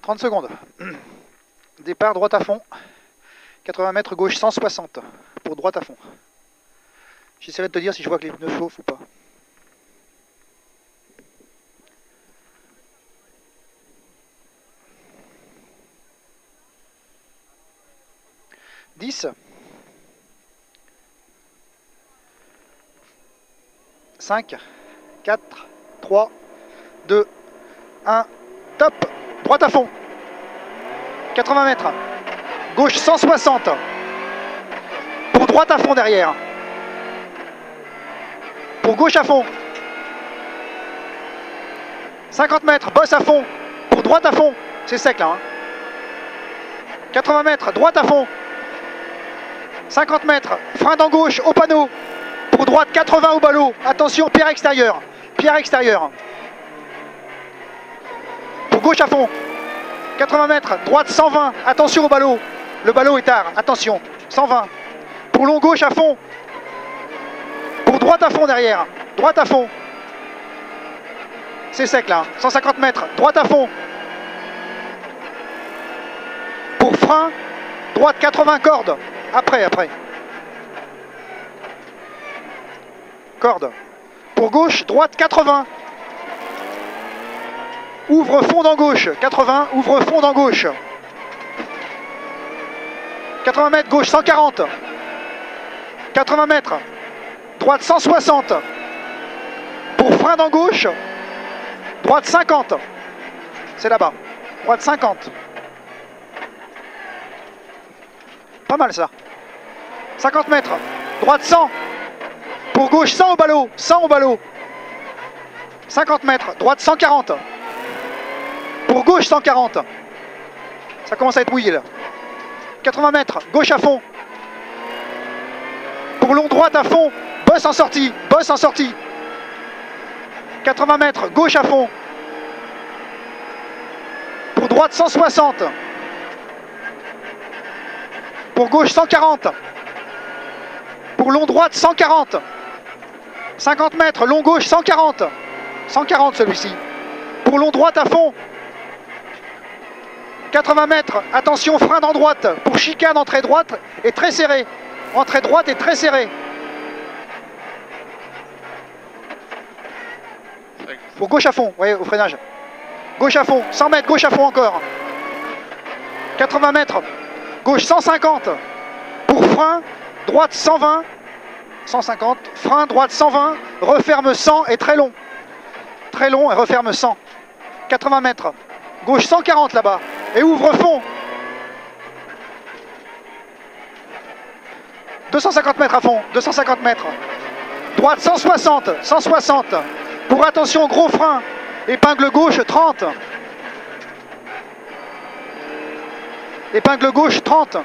30 secondes. Départ droite à fond. 80 mètres gauche 160 pour droite à fond. J'essaierai de te dire si je vois que les pneus chauffent ou pas. « 10. 5, 4, 3, 2, 1, top. Droite à fond. 80 mètres. Gauche 160. Pour droite à fond derrière. Pour gauche à fond. 50 mètres, bosse à fond. Pour droite à fond. C'est sec là. 80 mètres, droite à fond. 50 mètres, frein dans gauche au panneau. Pour droite 80 au ballot. Attention, pierre extérieure. Pierre extérieure. Pour gauche à fond. 80 mètres, droite 120. Attention au ballot. Le ballot est tard. Attention. 120. Pour long gauche à fond. Pour droite à fond derrière. Droite à fond. C'est sec là. 150 mètres. Droite à fond. Pour frein. Droite 80 cordes. Après. Corde. Pour gauche, droite 80. Ouvre fond dans gauche. 80. Ouvre fond dans gauche. 80 mètres, gauche 140. 80 mètres. Droite 160. Pour frein dans gauche. Droite 50. C'est là-bas. Droite 50. Pas mal ça. 50 mètres. Droite 100. Pour gauche 100 au ballot. 100 au ballot. 50 mètres. Droite 140. Pour gauche 140. Ça commence à être mouillé là. 80 mètres. Gauche à fond. Pour long droite à fond. Bosse en sortie. Bosse en sortie. 80 mètres. Gauche à fond. Pour droite 160. Pour gauche 140. Pour long droite 140. 50 mètres, long gauche 140. 140 celui-ci. Pour long droite à fond. 80 mètres, attention, frein dans droite. Pour chicane, entrée droite et très serré. Entrée droite et très serré. Pour gauche à fond, oui, au freinage. Gauche à fond, 100 mètres, gauche à fond encore. 80 mètres, gauche 150. Pour frein, droite 120. 150, frein, droite 120, referme 100 et très long. Très long et referme 100. 80 mètres. Gauche 140 là-bas. Et ouvre fond. 250 mètres à fond. 250 mètres. Droite 160. 160. Pour attention, gros frein. Épingle gauche 30. Épingle gauche 30.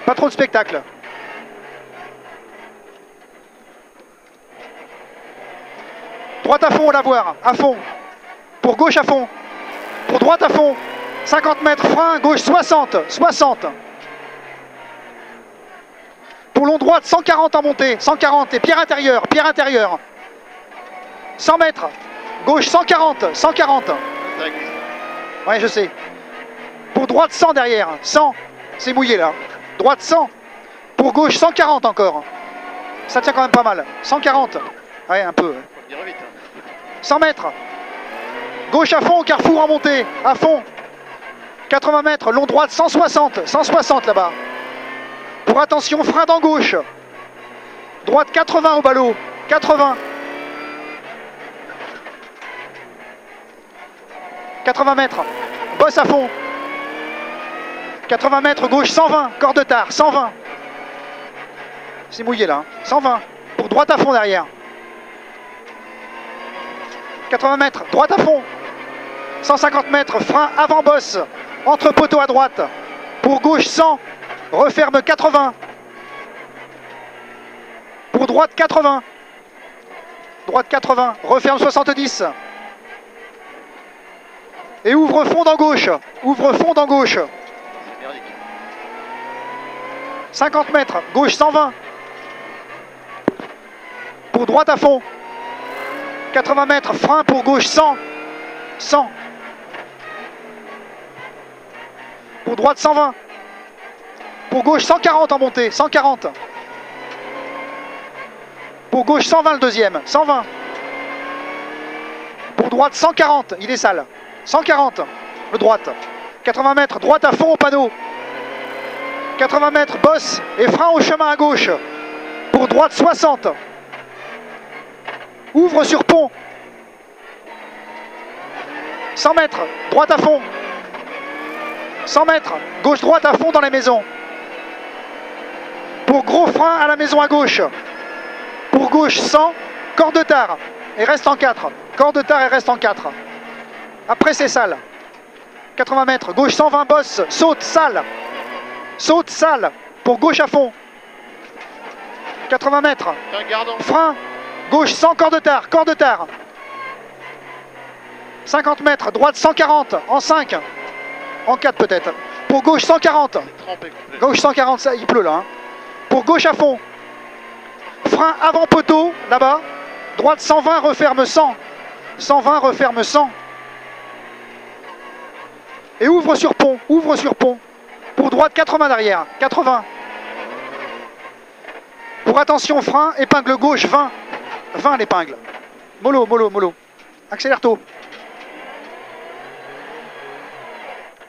Pas trop de spectacle. Droite à fond, on la voir, à fond. Pour gauche à fond. Pour droite à fond. 50 mètres, frein, gauche 60. 60. Pour long droite, 140 en montée. 140 et pierre intérieure, pierre intérieure. 100 mètres. Gauche 140. 140. Ouais, je sais. Pour droite 100 derrière. 100. C'est mouillé là. Droite 100. Pour gauche 140 encore. Ça tient quand même pas mal. 140. Ouais, un peu. 100 mètres. Gauche à fond, carrefour en montée. À fond. 80 mètres, long droite 160. 160 là-bas. Pour attention, frein dans gauche. Droite 80 au ballot. 80. 80 mètres. Bosse à fond. 80 mètres, gauche 120. Corps de tard, 120. C'est mouillé là. 120. Pour droite à fond derrière. 80 mètres, droite à fond. 150 mètres, frein avant bosse. Entre poteau à droite. Pour gauche 100. Referme 80. Pour droite 80. Droite 80. Referme 70. Et ouvre fond dans gauche. Ouvre fond dans gauche. 50 mètres. Gauche 120. Pour droite à fond. 80 mètres. Frein pour gauche 100. 100. Pour droite 120. Pour gauche 140 en montée, 140. Pour gauche 120 le deuxième, 120. Pour droite 140, il est sale. 140, le droite. 80 mètres, droite à fond au panneau. 80 mètres, bosse et frein au chemin à gauche. Pour droite 60. Ouvre sur pont. 100 mètres, droite à fond. 100 mètres, gauche-droite à fond dans les maisons. Pour gros frein à la maison à gauche. Pour gauche 100, corde de tard et reste en 4. Corde de tard et reste en 4. Après c'est sale. 80 mètres, gauche 120, bosse, saute, sale. Saute, sale. Pour gauche à fond. 80 mètres. Frein, gauche 100, corde de tard, corde de tard. 50 mètres, droite 140, en 5. En 4 peut-être. Pour gauche 140. Gauche 140, ça, il pleut là. Hein. Pour gauche à fond. Frein avant poteau, là-bas. Droite 120, referme 100. 120, referme 100. Et ouvre sur pont, ouvre sur pont. Pour droite 80 derrière, 80. Pour attention frein, épingle gauche 20. 20 l'épingle. Mollo, mollo, mollo. Accélère tôt.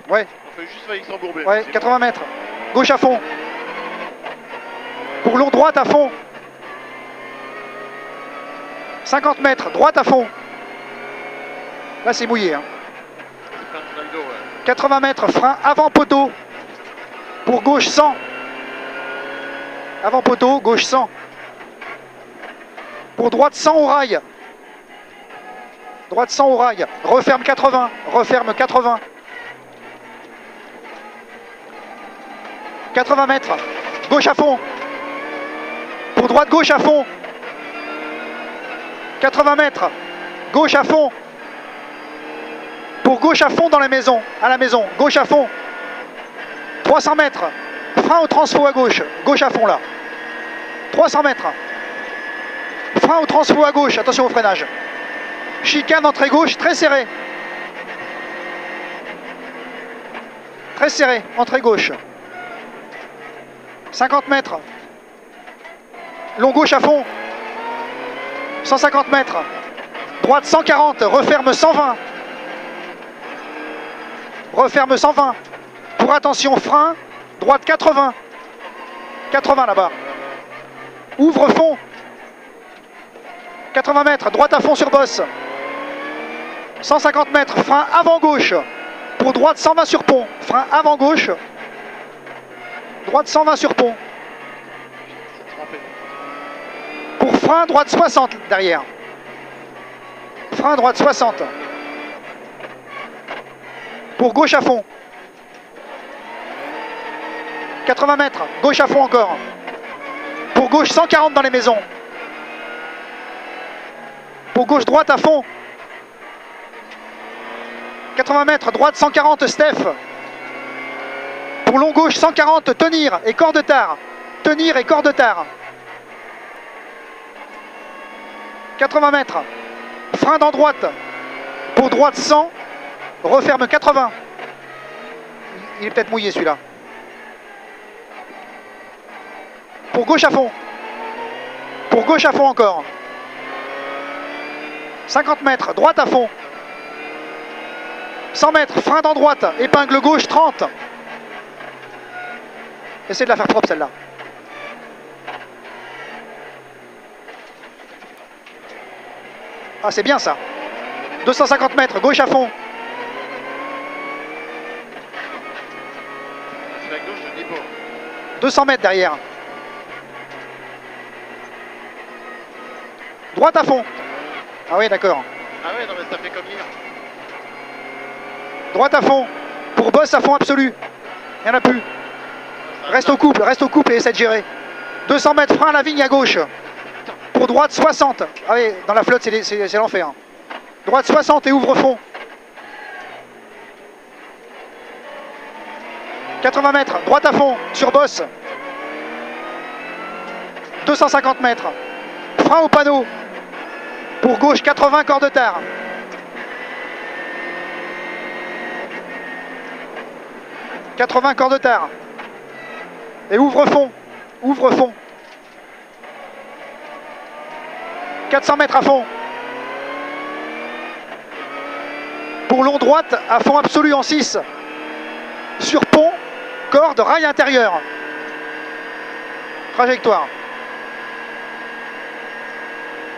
Ouais. On fait juste failli s'embourber. Ouais, 80 mètres. Gauche à fond. Pour long droite à fond. 50 mètres, droite à fond. Là c'est mouillé. Hein. 80 mètres, frein avant poteau. Pour gauche 100. Avant poteau, gauche 100. Pour droite 100 au rail. Droite 100 au rail. Referme 80. Referme 80. 80 mètres. Gauche à fond. Pour droite, gauche à fond. 80 mètres. Gauche à fond. Pour gauche à fond dans les maisons. À la maison. Gauche à fond. 300 mètres. Frein au transfo à gauche. Gauche à fond là. 300 mètres. Frein au transfo à gauche. Attention au freinage. Chicane entrée gauche. Très serré. Très serré. Entrée gauche. 50 mètres. Long gauche à fond. 150 mètres. Droite 140. Referme 120. Referme 120. Pour attention frein. Droite 80. 80 là-bas. Ouvre fond. 80 mètres. Droite à fond sur bosse. 150 mètres. Frein avant gauche. Pour droite 120 sur pont. Frein avant gauche. Droite 120 sur pont. Pour frein, droite 60 derrière. Frein, droite 60. Pour gauche à fond. 80 mètres. Gauche à fond encore. Pour gauche 140 dans les maisons. Pour gauche droite à fond. 80 mètres. Droite 140 Steph. Pour long gauche 140, tenir et corde de tard. Tenir et corde de tard. 80 mètres. Frein dans droite. Pour droite 100. Referme 80. Il est peut-être mouillé celui-là. Pour gauche à fond. Pour gauche à fond encore. 50 mètres. Droite à fond. 100 mètres. Frein dans droite. Épingle gauche 30. Essayez de la faire propre celle-là. Ah c'est bien ça. 250 mètres, gauche à fond. La gauche de niveau. 200 mètres derrière. Droite à fond. Ah oui d'accord. Ah ouais non mais ça fait comme hier. Droite à fond. Pour boss à fond absolu. Il n'y en a plus. Reste au couple et essaie de gérer. 200 mètres, frein à la vigne à gauche. Pour droite 60. Ah oui, dans la flotte c'est l'enfer. Droite 60 et ouvre fond. 80 mètres, droite à fond, sur bosse. 250 mètres. Frein au panneau. Pour gauche 80, corde de tard. 80 corps de terre. Et ouvre fond. Ouvre fond. 400 mètres à fond. Pour long droite, à fond absolu en 6. Sur pont, corde, rail intérieur. Trajectoire.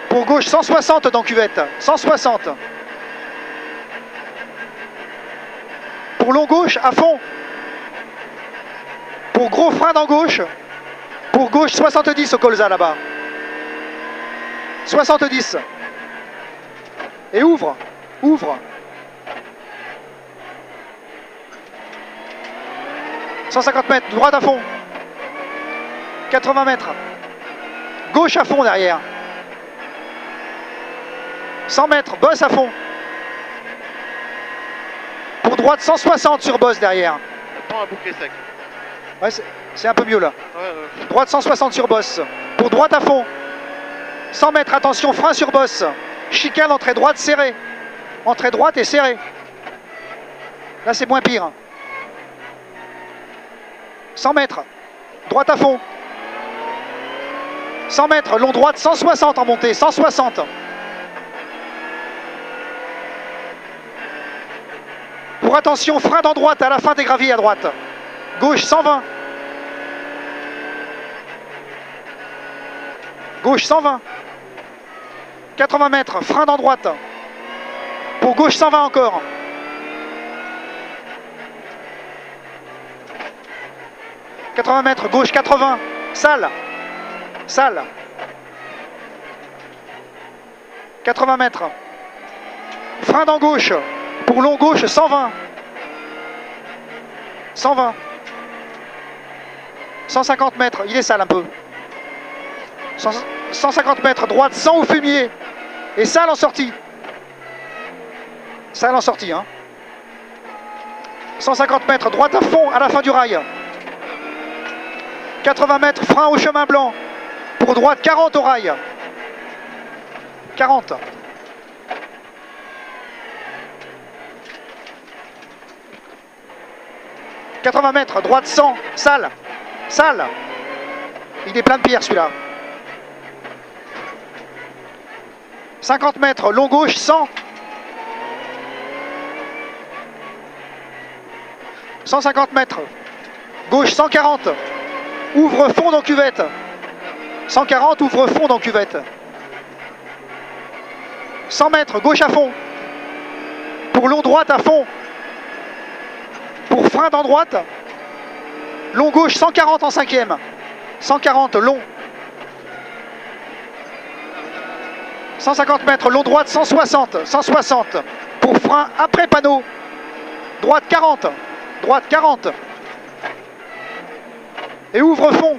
Pour gauche, 160 dans cuvette. 160. Pour long gauche, à fond. Pour gros frein dans gauche. Pour gauche, 70 au colza là-bas. 70. Et ouvre. Ouvre. 150 mètres, droite à fond. 80 mètres. Gauche à fond derrière. 100 mètres, bosse à fond. Pour droite, 160 sur bosse derrière. Prends un bouquet sec. Ouais, c'est un peu mieux là. Ouais. Droite, 160 sur bosse. Pour droite à fond. 100 mètres, attention, frein sur bosse. Chicane, entrée droite, serrée. Entrée droite et serrée. Là, c'est moins pire. 100 mètres, droite à fond. 100 mètres, long droite, 160 en montée, 160. Pour attention, frein dans droite à la fin des graviers à droite. Gauche, 120. Gauche, 120. 80 mètres, frein dans droite. Pour gauche, 120 encore. « 80 mètres, gauche 80, salle, salle, 80 mètres, frein dans gauche, pour long gauche 120, 120, 150 mètres, il est sale un peu, 150 mètres, droite 100 au fumier, et salle en sortie, salle en sortie, hein. 150 mètres, droite à fond à la fin du rail. 80 mètres, frein au chemin blanc. Pour droite, 40 au rail. 40. « 80 mètres, droite 100, salle, salle. » Il est plein de pierres celui-là. 50 mètres, long gauche 100. 150 mètres, gauche 140. Ouvre fond dans cuvette. 140, ouvre fond dans cuvette. 100 mètres, gauche à fond. Pour long droite à fond. Pour frein dans droite. Long gauche, 140 en 5e. 140, long. 150 mètres, long droite, 160. 160. Pour frein après panneau. Droite 40. Droite 40. Et ouvre fond.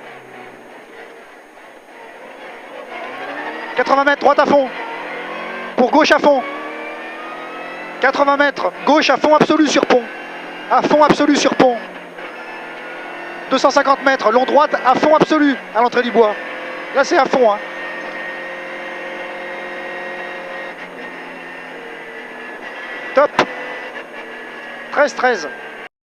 80 mètres, droite à fond. Pour gauche à fond. 80 mètres, gauche à fond absolu sur pont. À fond absolu sur pont. 250 mètres, long droite à fond absolu à l'entrée du bois. Là c'est à fond. Hein. Top. 13-13.